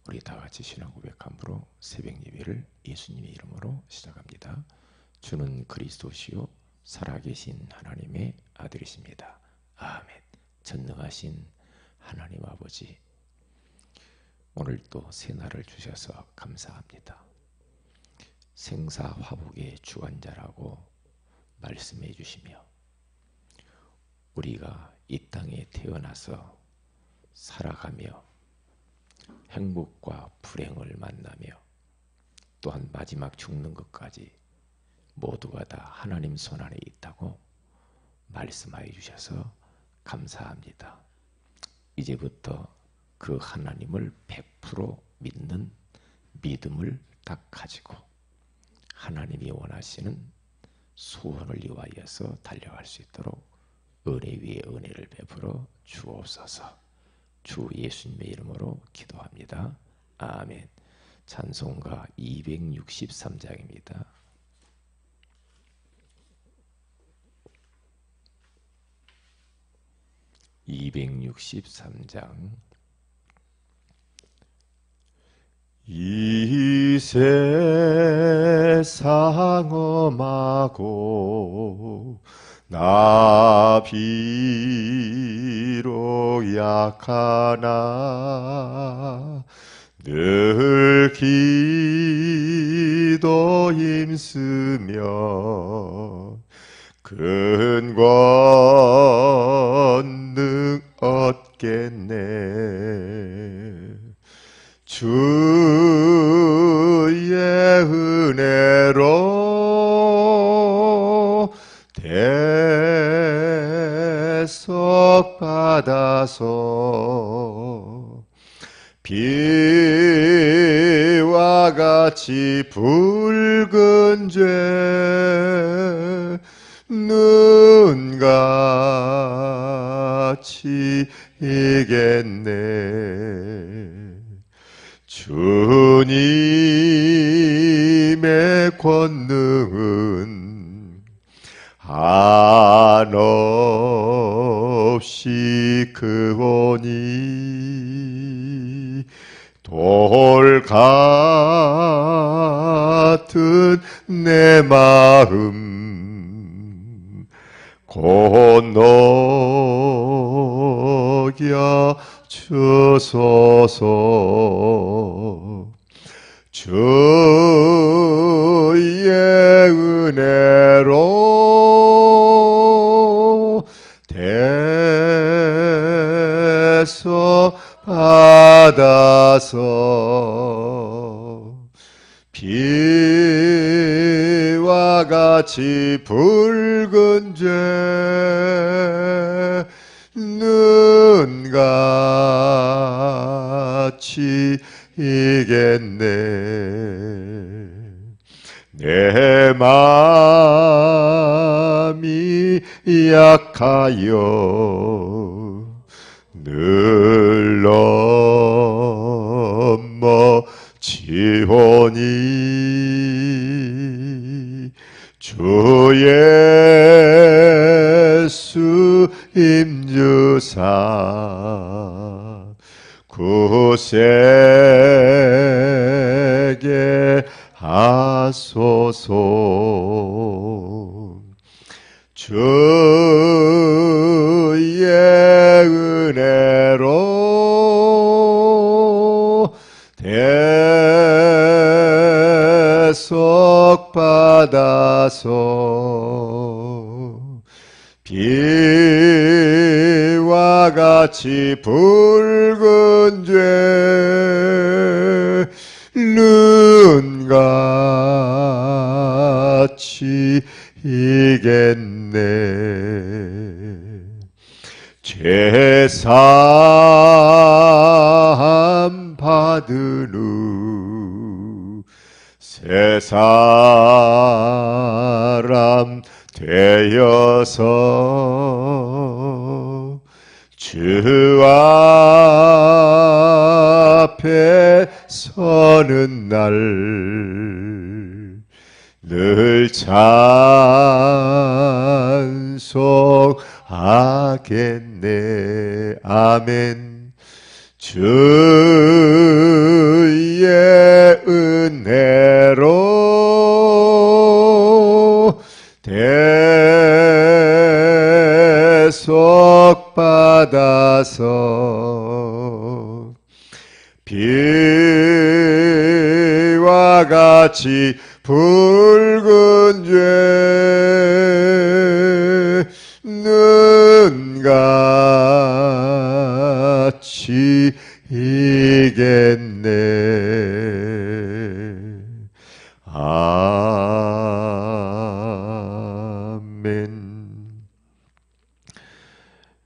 우리 다 같이 신앙 고백함으로 새벽 예배를 예수님의 이름으로 시작합니다. 주는 그리스도시요 살아계신 하나님의 아들이십니다. 아멘. 전능하신 하나님 아버지, 오늘 또 새날을 주셔서 감사합니다. 생사화복의 주관자라고 말씀해 주시며 우리가 이 땅에 태어나서 살아가며 행복과 불행을 만나며 또한 마지막 죽는 것까지 모두가 다 하나님 손안에 있다고 말씀하여 주셔서 감사합니다. 이제부터 그 하나님을 100% 믿는 믿음을 딱 가지고 하나님이 원하시는 소원을 위하여서 달려갈 수 있도록 은혜 위에 은혜를 베풀어 주옵소서. 주 예수님의 이름으로 기도합니다. 아멘. 찬송가 263장입니다. 263장. 이 세상 험하고 나 비록 약하나 늘 기도 힘쓰며 큰 권능 얻겠네. 주의 은혜로 대속 받아서 비와 같이 붉은 죄 눈같이 이겠네. 주님의 권능은 한없이 크오니 돌 같은 내 마음 건너겨 주소서. 주의 은혜로 대속 받아서 비와 같이 붉은 죄 눈같이 이겠네. 내 마음이 약하여 늘 넘어지오니 주 예수 임주사 구세게 하소서. 주의 은혜로 대속 받아서 비와 같이 붉은 죄 눈같이 이겠네. 제사함 받은 후 새 사람 되어서 주 앞에 서는 날 늘 찬송하겠네. 아멘. 주의 비와 같이 붉은 죄 눈같이 이겠네. 아멘.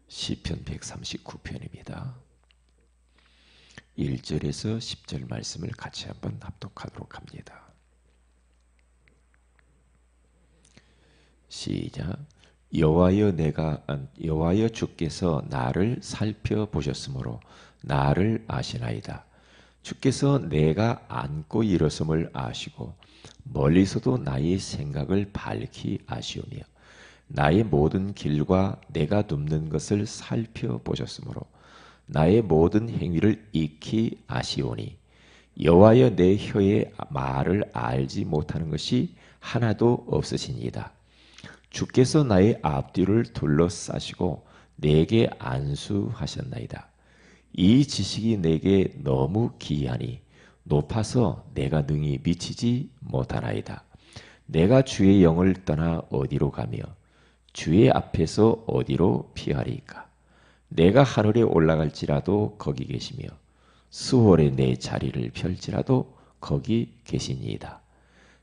시편 139편입니다. 1절에서 10절 말씀을 같이 한번 합독하도록 합니다. 시작. 여호와여 주께서 나를 살펴보셨으므로 나를 아시나이다. 주께서 내가 앉고 일어섬을 아시고 멀리서도 나의 생각을 밝히 아시오며 나의 모든 길과 내가 눕는 것을 살펴보셨으므로 나의 모든 행위를 익히 아시오니 여호와여 내 혀의 말을 알지 못하는 것이 하나도 없으시니이다. 주께서 나의 앞뒤를 둘러싸시고 내게 안수하셨나이다. 이 지식이 내게 너무 기이하니 높아서 내가 능히 미치지 못하나이다. 내가 주의 영을 떠나 어디로 가며 주의 앞에서 어디로 피하리까? 내가 하늘에 올라갈지라도 거기 계시며 수월에 내 자리를 펼지라도 거기 계시니이다.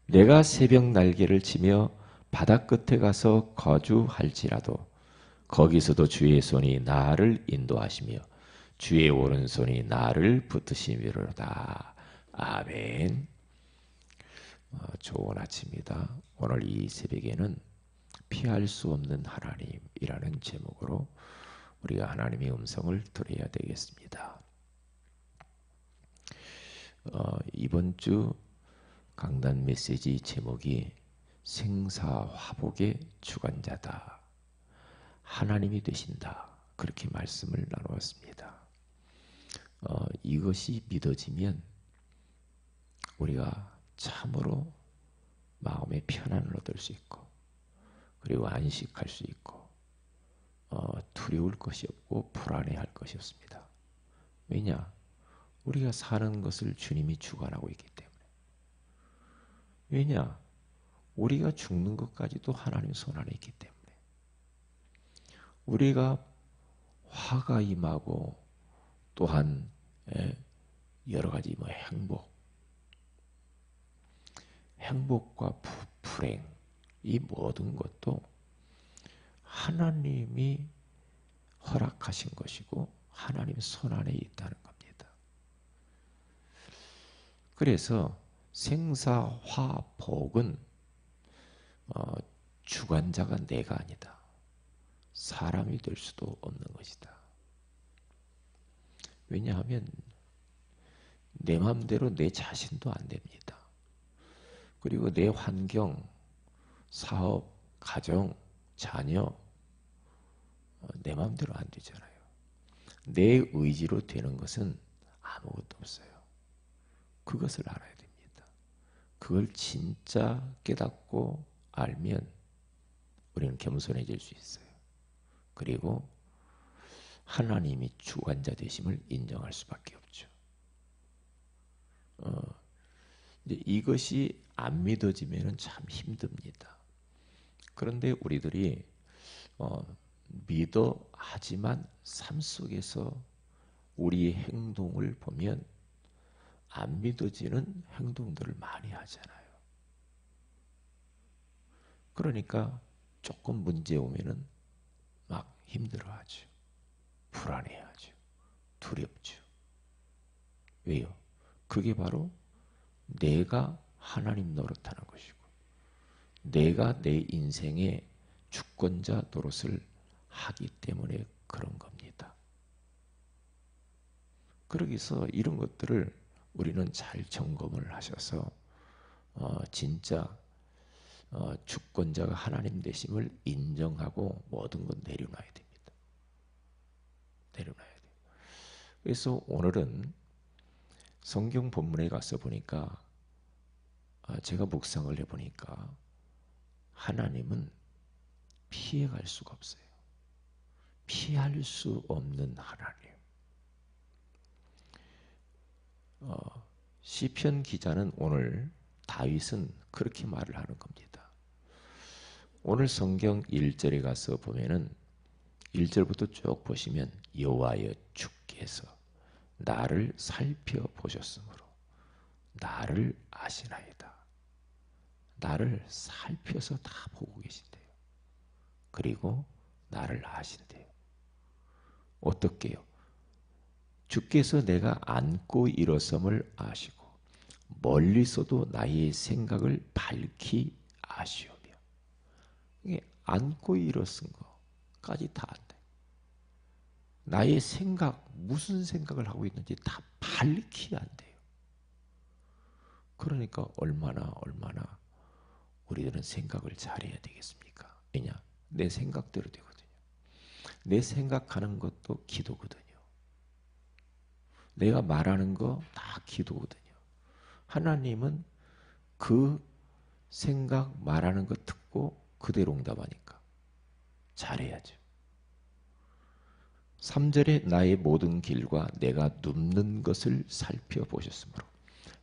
내가 새벽 날개를 치며 바다 끝에 가서 거주할지라도 거기서도 주의 손이 나를 인도하시며 주의 오른손이 나를 붙드시미로다. 아멘. 좋은 아침입니다. 오늘 이 새벽에는 피할 수 없는 하나님이라는 제목으로 우리가 하나님의 음성을 들어야 되겠습니다. 이번 주 강단 메시지 제목이 생사화복의 주관자다. 하나님이 되신다. 그렇게 말씀을 나누었습니다. 이것이 믿어지면 우리가 참으로 마음의 편안을 얻을 수 있고 그리고 안식할 수 있고 두려울 것이 없고 불안해할 것이 없습니다. 왜냐? 우리가 사는 것을 주님이 주관하고 있기 때문에. 왜냐? 우리가 죽는 것까지도 하나님 손 안에 있기 때문에. 우리가 화가 임하고 또한 여러 가지 행복과 불행 이 모든 것도 하나님이 허락하신 것이고 하나님 손 안에 있다는 겁니다. 그래서 생사화복은 주관자가 내가 아니다. 사람이 될 수도 없는 것이다. 왜냐하면 내 마음대로 내 자신도 안 됩니다. 그리고 내 환경, 사업, 가정, 자녀 내 마음대로 안 되잖아요. 내 의지로 되는 것은 아무것도 없어요. 그것을 알아야 됩니다. 그걸 진짜 깨닫고 알면 우리는 겸손해질 수 있어요. 그리고 하나님이 주관자 되심을 인정할 수밖에 없죠. 이제 이것이 안 믿어지면 참 힘듭니다. 그런데 우리들이 믿어 하지만 삶 속에서 우리의 행동을 보면 안 믿어지는 행동들을 많이 하잖아요. 그러니까 조금 문제 오면은 막 힘들어하죠. 불안해하죠. 두렵죠. 왜요? 그게 바로 내가 하나님 노릇하는 것이고 내가 내 인생의 주권자 노릇을 하기 때문에 그런 겁니다. 그러기서 이런 것들을 우리는 잘 점검을 하셔서 진짜 주권자가 하나님 되심을 인정하고 모든 것 내려놔야 됩니다. 내려놔야 돼요. 그래서 오늘은 성경 본문에 가서 보니까 제가 묵상을 해보니까 하나님은 피해갈 수가 없어요. 피할 수 없는 하나님. 시편 기자는 오늘 다윗은 그렇게 말을 하는 겁니다. 오늘 성경 1절에 가서 보면은 1절부터 쭉 보시면 여호와여 주께서 나를 살펴보셨으므로 나를 아시나이다. 나를 살펴서 다 보고 계신대요. 그리고 나를 아신대요. 어떻게요? 주께서 내가 앉고 일어섬을 아시고 멀리서도 나의 생각을 밝히 아시오며. 이게 앉고 일어선 거까지 다 안돼. 나의 생각, 무슨 생각을 하고 있는지 다 밝히 안돼요. 그러니까 얼마나 우리들은 생각을 잘해야 되겠습니까? 왜냐? 내 생각대로 되거든요. 내 생각하는 것도 기도거든요. 내가 말하는 거 다 기도거든요. 하나님은 그 생각 말하는 거 듣고 그대로 응답하니까 잘해야죠. 3절에 나의 모든 길과 내가 눕는 것을 살펴보셨으므로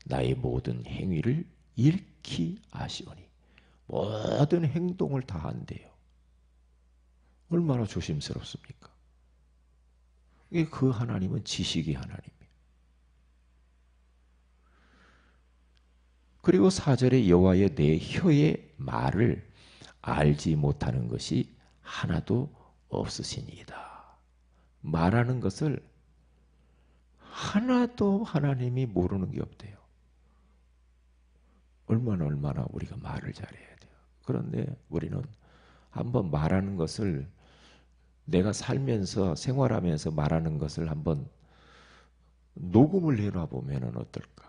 나의 모든 행위를 익히 아시오니. 모든 행동을 다 안돼요. 얼마나 조심스럽습니까? 그 하나님은 지식의 하나님이에요. 그리고 4절에 여호와여 내 혀의 말을 알지 못하는 것이 하나도 없으시니이다. 말하는 것을 하나도 하나님이 모르는 게 없대요. 얼마나 우리가 말을 잘해야 돼요. 그런데 우리는 한번 말하는 것을 내가 살면서 생활하면서 말하는 것을 한번 녹음을 해놔보면 어떨까?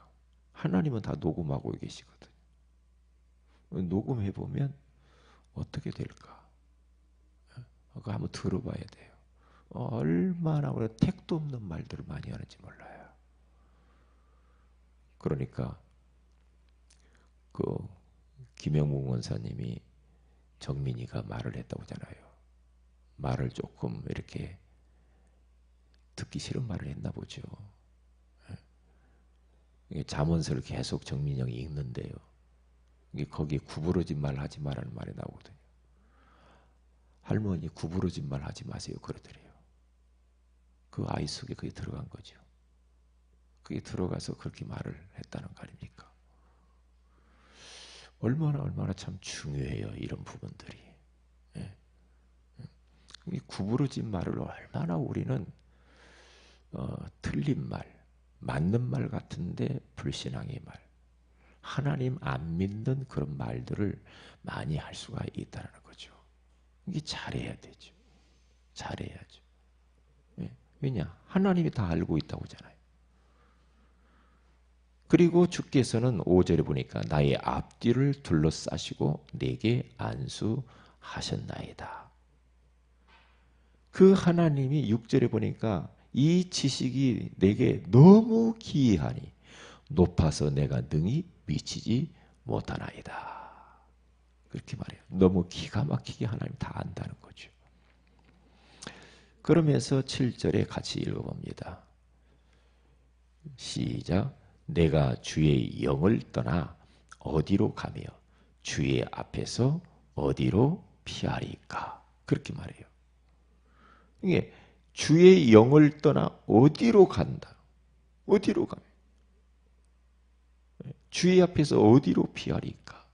하나님은 다 녹음하고 계시거든요. 녹음해보면 어떻게 될까? 그거 한번 들어봐야 돼요. 얼마나 우리가 택도 없는 말들을 많이 하는지 몰라요. 그러니까 그 김영묵 원사님이 정민이가 말을 했다고 하잖아요. 말을 조금 이렇게 듣기 싫은 말을 했나 보죠. 잠언서를 계속 정민이 형이 읽는데요. 거기에 구부러진 말 하지 말라는 말이 나오거든요. 할머니 구부러진 말 하지 마세요 그러더래요. 그 아이 속에 그게 들어간 거죠. 그게 들어가서 그렇게 말을 했다는 거 아닙니까? 얼마나 참 중요해요 이런 부분들이. 이 구부러진 말을 얼마나 우리는 틀린 말, 맞는 말 같은데 불신앙의 말, 하나님 안 믿는 그런 말들을 많이 할 수가 있다는 거죠. 이게 잘해야 되죠. 잘해야죠. 왜냐? 하나님이 다 알고 있다고 하잖아요. 그리고 주께서는 5절에 보니까 나의 앞뒤를 둘러싸시고 내게 안수하셨나이다. 그 하나님이 6절에 보니까 이 지식이 내게 너무 기이하니 높아서 내가 능히 미치지 못하나이다. 그렇게 말해요. 너무 기가 막히게 하나님 다 안다는 거죠. 그러면서 7절에 같이 읽어봅니다. 시작. 내가 주의 영을 떠나 어디로 가며 주의 앞에서 어디로 피하리까? 그렇게 말해요. 이게 주의 영을 떠나 어디로 간다. 어디로 가며 주의 앞에서 어디로 피하리까?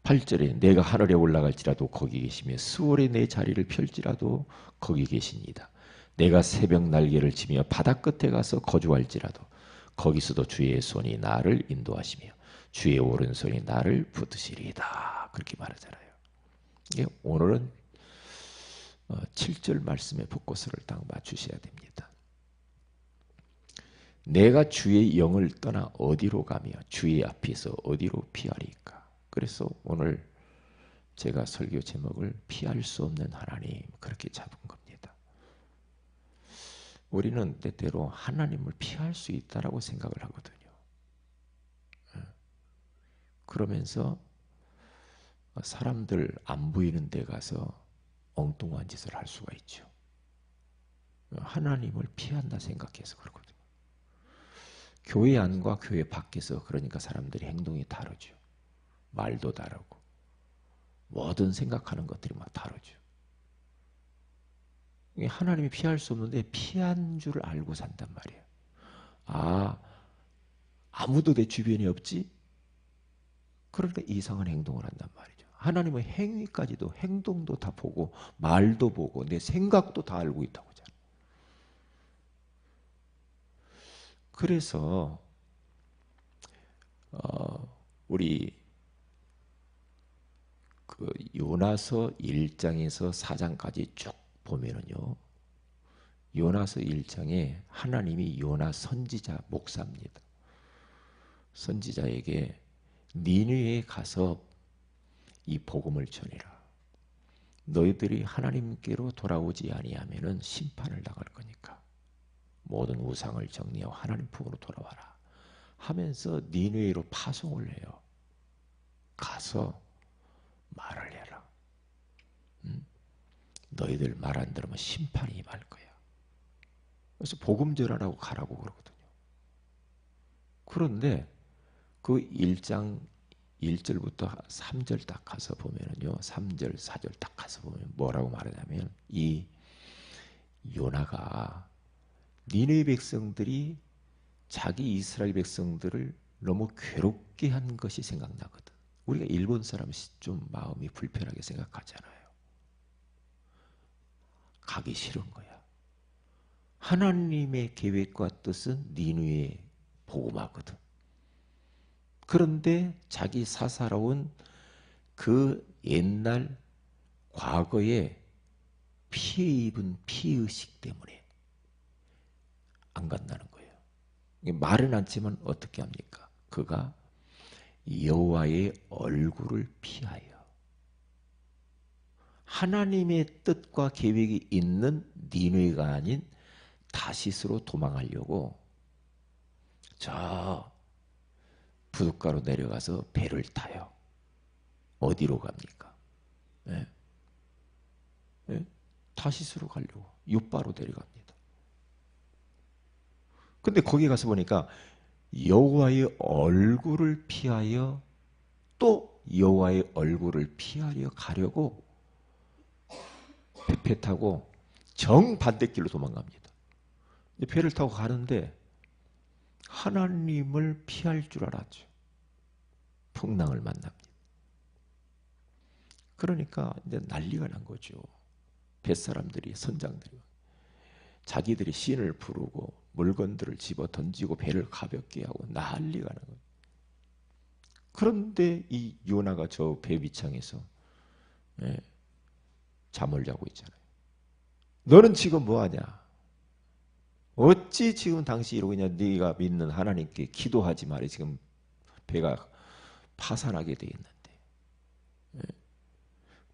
8절에 내가 하늘에 올라갈지라도 거기 계시며 수월에 내 자리를 펼지라도 거기 계시니이다. 내가 새벽 날개를 치며 바다 끝에 가서 거주할지라도 거기서도 주의 손이 나를 인도하시며 주의 오른손이 나를 붙드시리이다. 그렇게 말하잖아요. 오늘은 7절 말씀에 포커스를 딱 맞추셔야 됩니다. 내가 주의 영을 떠나 어디로 가며 주의 앞에서 어디로 피하리까? 그래서 오늘 제가 설교 제목을 피할 수 없는 하나님 그렇게 잡은 겁니다. 우리는 때때로 하나님을 피할 수 있다라고 생각을 하거든요. 그러면서 사람들 안 보이는 데 가서 엉뚱한 짓을 할 수가 있죠. 하나님을 피한다 생각해서 그러거든요. 교회 안과 교회 밖에서 그러니까 사람들이 행동이 다르죠. 말도 다르고 모든 생각하는 것들이 막 다르죠. 하나님이 피할 수 없는데 피한 줄 알고 산단 말이에요. 아, 아무도 내 주변에 없지? 그러니까 이상한 행동을 한단 말이죠. 하나님은 행위까지도 행동도 다 보고 말도 보고 내 생각도 다 알고 있다고 하잖아요. 그래서 우리 그 요나서 1장에서 4장까지 쭉 보면은요. 요나서 1장에 하나님이 요나 선지자 목사입니다. 선지자에게 니느웨에 가서 이 복음을 전해라. 너희들이 하나님께로 돌아오지 아니하면은 심판을 당할 거니까 모든 우상을 정리하고 하나님 품으로 돌아와라 하면서 니느웨로 파송을 해요. 가서 말을 해라. 너희들 말 안 들으면 심판이 임할 거야. 그래서 복음 전하라고 가라고 그러거든요. 그런데 그 1장 1절부터 3절 딱 가서 보면은요. 3절, 4절 딱 가서 보면 뭐라고 말하냐면 이 요나가 니느웨 백성들이 자기 이스라엘 백성들을 너무 괴롭게 한 것이 생각나거든. 우리가 일본 사람이 좀 마음이 불편하게 생각하잖아요. 가기 싫은 거야. 하나님의 계획과 뜻은 니느웨에 복음하거든. 그런데 자기 사사로운 그 옛날 과거에 피해 입은 피의식 때문에 안 간다는 거예요. 말은 않지만 어떻게 합니까? 그가 여호와의 얼굴을 피하여 하나님의 뜻과 계획이 있는 니느웨가 아닌 다시스로 도망하려고 저 부둣가로 내려가서 배를 타요. 어디로 갑니까? 네. 네? 다시스로 가려고 요바로 내려갑니다. 근데 거기 가서 보니까 여호와의 얼굴을 피하여 또 여호와의 얼굴을 피하려 가려고 배 타고 정반대길로 도망갑니다. 배를 타고 가는데 하나님을 피할 줄 알았죠. 풍랑을 만납니다. 그러니까 이제 난리가 난 거죠. 뱃사람들이 선장들이 자기들이 신을 부르고 물건들을 집어 던지고 배를 가볍게 하고 난리가 난 거예요. 그런데 이 요나가 저 배 위창에서 잠을 자고 있잖아요. 너는 지금 뭐하냐? 어찌 지금 당시 이러고 있냐? 네가 믿는 하나님께 기도하지 말이 지금 배가 파산하게 돼 있는데.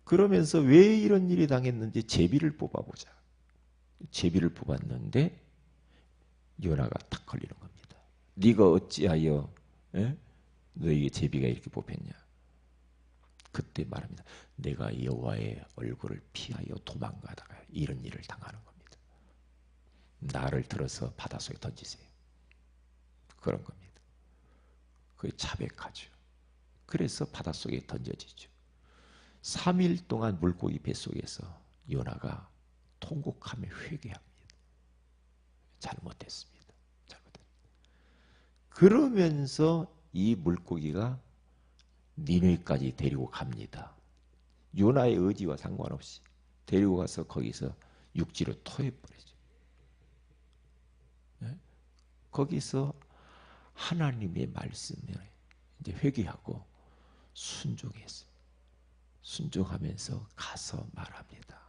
그러면서 왜 이런 일이 당했는지 제비를 뽑아보자. 제비를 뽑았는데 요나가 탁 걸리는 겁니다. 네가 어찌하여 너에게 제비가 이렇게 뽑혔냐? 그때 말합니다. 내가 여호와의 얼굴을 피하여 도망가다가 이런 일을 당하는 겁니다. 나를 들어서 바닷속에 던지세요. 그런 겁니다. 그게 자백하죠. 그래서 바닷속에 던져지죠. 3일 동안 물고기 뱃속에서 요나가 통곡하며 회개합니다. 잘못했습니다. 그러면서 이 물고기가 니느웨까지 데리고 갑니다. 요나의 의지와 상관없이 데리고 가서 거기서 육지로 토해버리죠. 네? 거기서 하나님의 말씀에 이제 회개하고 순종했어요. 순종하면서 가서 말합니다.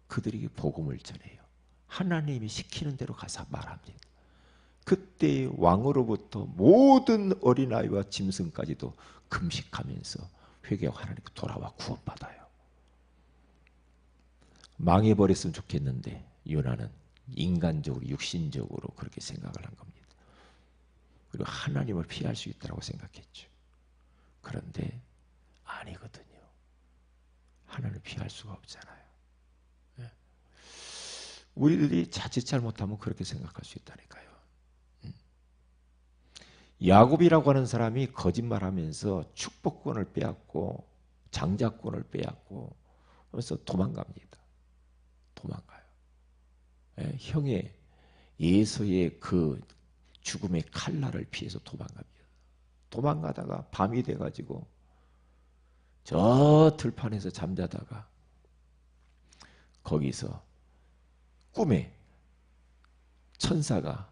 그들에게 복음을 전해요. 하나님이 시키는 대로 가서 말합니다. 그때 왕으로부터 모든 어린아이와 짐승까지도 금식하면서 회개하고 하나님께 돌아와 구원받아요. 망해버렸으면 좋겠는데 요나는 인간적으로 육신적으로 그렇게 생각을 한 겁니다. 그리고 하나님을 피할 수 있다고 생각했죠. 그런데 아니거든요. 하나님을 피할 수가 없잖아요. 우리들이 자칫 잘못하면 그렇게 생각할 수 있다니까요. 야곱이라고 하는 사람이 거짓말하면서 축복권을 빼앗고 장자권을 빼앗고 그래서 도망갑니다. 도망가요. 예, 형의 예서의 그 죽음의 칼날을 피해서 도망갑니다. 도망가다가 밤이 돼가지고 저 들판에서 잠자다가 거기서 꿈에 천사가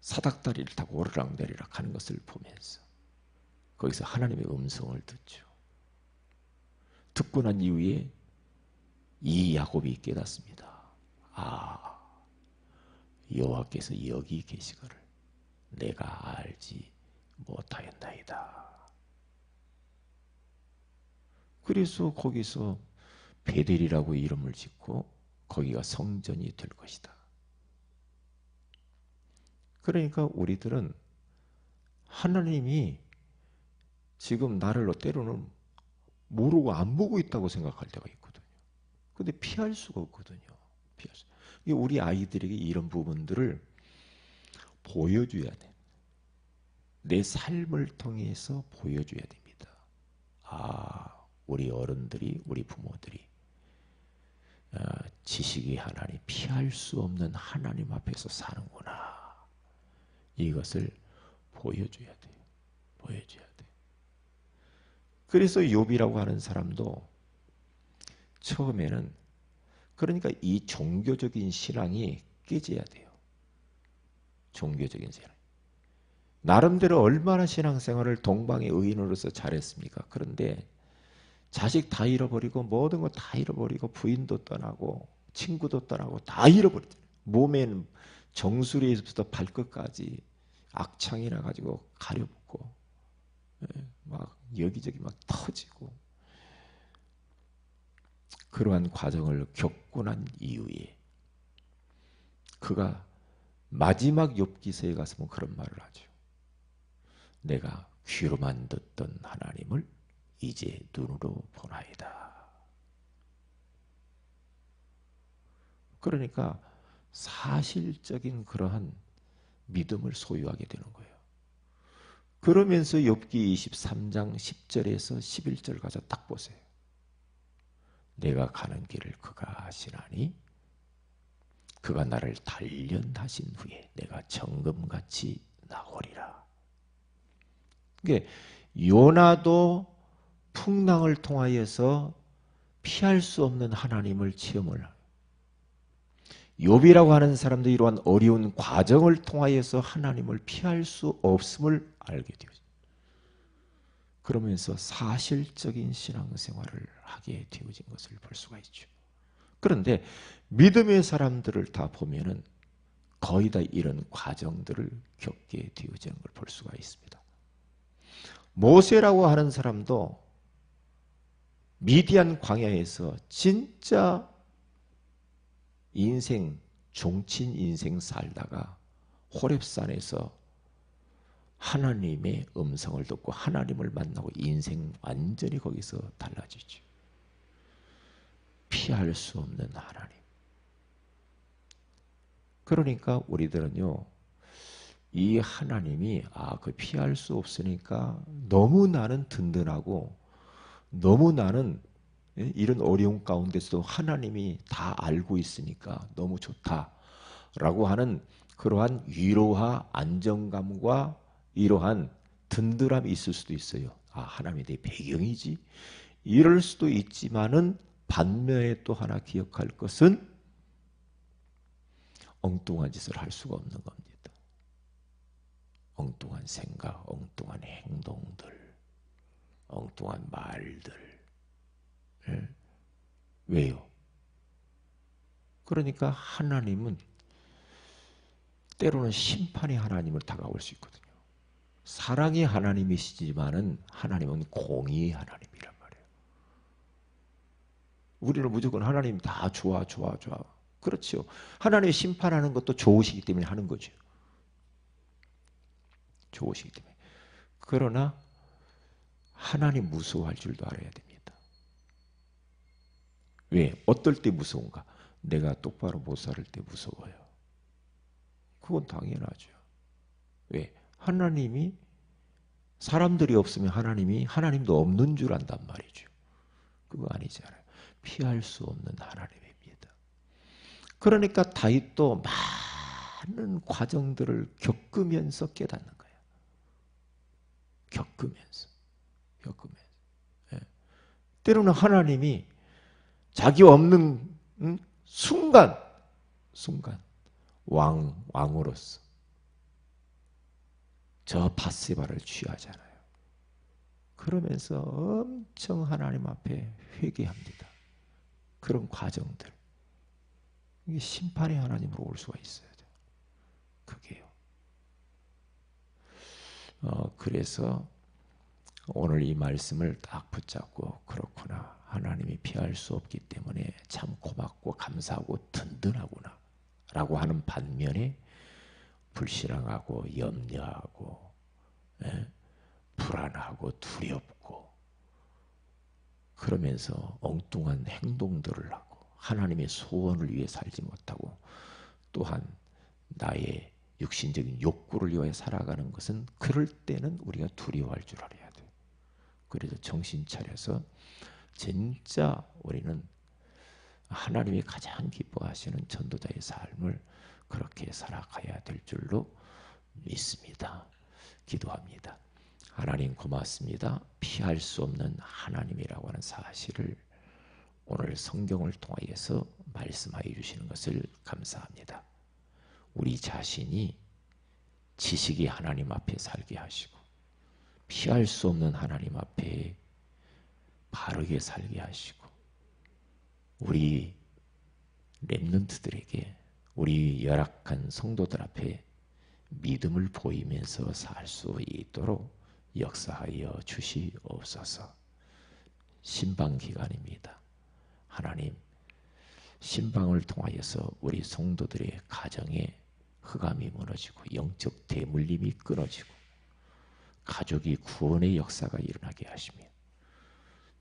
사닥다리를 타고 오르락내리락 하는 것을 보면서 거기서 하나님의 음성을 듣죠. 듣고 난 이후에 이 야곱이 깨닫습니다. 아, 여호와께서 여기 계시거를 내가 알지 못하였나이다. 그래서 거기서 베델이라고 이름을 짓고 거기가 성전이 될 것이다. 그러니까 우리들은 하나님이 지금 나를 때로는 모르고 안 보고 있다고 생각할 때가 있거든요. 근데 피할 수가 없거든요. 피할 수. 우리 아이들에게 이런 부분들을 보여줘야 돼. 내 삶을 통해서 보여줘야 됩니다. 아, 우리 어른들이, 우리 부모들이 지식의 하나님, 피할 수 없는 하나님 앞에서 사는구나. 이것을 보여줘야 돼요. 보여줘야 돼. 그래서 욥이라고 하는 사람도 처음에는 그러니까 이 종교적인 신앙이 깨져야 돼요. 종교적인 신앙. 나름대로 얼마나 신앙생활을 동방의 의인으로서 잘했습니까? 그런데 자식 다 잃어버리고 모든 거 다 잃어버리고 부인도 떠나고 친구도 떠나고 다 잃어버리잖아요. 몸에는 정수리에서부터 발끝까지 악창이 나가지고 가려붙고 막 여기저기 막 터지고 그러한 과정을 겪고 난 이후에 그가 마지막 욥기서에 가서는 그런 말을 하죠. 내가 귀로만 듣던 하나님을 이제 눈으로 보나이다. 그러니까 사실적인 그러한 믿음을 소유하게 되는 거예요. 그러면서 욥기 23장 10절에서 11절 가서 딱 보세요. 내가 가는 길을 그가 아시나니 그가 나를 단련하신 후에 내가 정금같이 나오리라. 그러니까 요나도 풍랑을 통하여서 피할 수 없는 하나님을 체험을 욥이라고 하는 사람도 이러한 어려운 과정을 통하여서 하나님을 피할 수 없음을 알게 되었습니다. 그러면서 사실적인 신앙생활을 하게 되어진 것을 볼 수가 있죠. 그런데 믿음의 사람들을 다 보면은 거의 다 이런 과정들을 겪게 되어지는 걸 볼 수가 있습니다. 모세라고 하는 사람도 미디안 광야에서 진짜 인생, 종친 인생 살다가 호렙산에서 하나님의 음성을 듣고 하나님을 만나고 인생 완전히 거기서 달라지죠. 피할 수 없는 하나님. 그러니까 우리들은요, 이 하나님이 그 피할 수 없으니까 너무 나는 든든하고 너무 나는 이런 어려운 가운데서도 하나님이 다 알고 있으니까 너무 좋다라고 하는 그러한 위로와 안정감과 이러한 든든함이 있을 수도 있어요. 하나님에 대해 배경이지. 이럴 수도 있지만은 반면에 또 하나 기억할 것은 엉뚱한 짓을 할 수가 없는 겁니다. 엉뚱한 생각, 엉뚱한 행동들, 엉뚱한 말들. 왜요? 그러니까 하나님은 때로는 심판의 하나님을 다가올 수 있거든요. 사랑의 하나님이시지만은 하나님은 공의의 하나님이란 말이에요. 우리는 무조건 하나님 다 좋아. 그렇죠. 하나님이 심판하는 것도 좋으시기 때문에 하는 거죠. 좋으시기 때문에. 그러나 하나님 무서워할 줄도 알아야 됩니다. 왜? 어떨 때 무서운가? 내가 똑바로 못 살을 때 무서워요. 그건 당연하죠. 왜? 하나님이 사람들이 없으면 하나님도 없는 줄 안단 말이죠. 그거 아니잖아요. 피할 수 없는 하나님입니다. 그러니까 다윗도 많은 과정들을 겪으면서 깨닫는 거예요. 겪으면서. 예. 때로는 하나님이 자기 없는 순간 왕으로서 저 밧세바를 취하잖아요. 그러면서 엄청 하나님 앞에 회개합니다. 그런 과정들. 이게 심판의 하나님으로 올 수가 있어야 돼요. 그게요. 그래서 오늘 이 말씀을 딱 붙잡고 그렇구나. 하나님이 피할 수 없기 때문에 참 고맙고 감사하고 든든하구나. 라고 하는 반면에 불신앙하고 염려하고 불안하고 두렵고 그러면서 엉뚱한 행동들을 하고 하나님의 소원을 위해 살지 못하고 또한 나의 육신적인 욕구를 위해 살아가는 것은 그럴 때는 우리가 두려워할 줄 알아야 돼요. 그래서 정신 차려서 진짜 우리는 하나님이 가장 기뻐하시는 전도자의 삶을 그렇게 살아가야 될 줄로 믿습니다. 기도합니다. 하나님 고맙습니다. 피할 수 없는 하나님이라고 하는 사실을 오늘 성경을 통하여서 말씀하여 주시는 것을 감사합니다. 우리 자신이 지식이 하나님 앞에 살게 하시고 피할 수 없는 하나님 앞에 바르게 살게 하시고 우리 렘넌트들에게 우리 열악한 성도들 앞에 믿음을 보이면서 살 수 있도록 역사하여 주시옵소서. 신방 기간입니다. 하나님, 신방을 통하여서 우리 성도들의 가정에 흑암이 무너지고 영적 대물림이 끊어지고 가족이 구원의 역사가 일어나게 하시며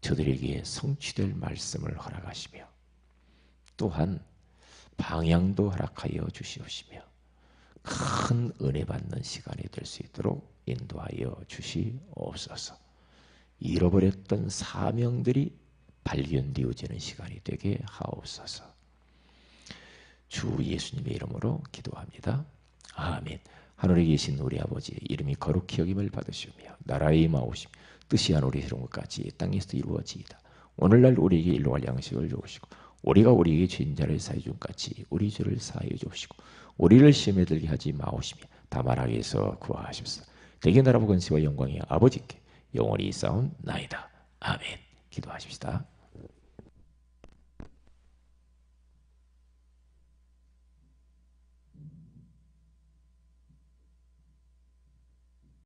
저들에게 성취될 말씀을 허락하시며 또한 방향도 허락하여 주시옵시며 큰 은혜 받는 시간이 될 수 있도록 인도하여 주시옵소서. 잃어버렸던 사명들이 발견되어지는 시간이 되게 하옵소서. 주 예수님의 이름으로 기도합니다. 아멘. 하늘에 계신 우리 아버지 이름이 거룩히 여김을 받으시며 나라의 임하오시며 뜻이 하늘에 이룬 것 같이 땅에서도 이루어지이다. 오늘날 우리에게 일용할 양식을 주옵시고 우리가 우리에게 죄인자를 사해 준 같이 우리 죄를 사하여 주옵시고 우리를 시험에 들게 하지 마옵시며 다만 악에서 구하옵소서. 대개 나라와 권세와 영광이 아버지께 영원히 있사옵나이다. 아멘. 기도하십시다.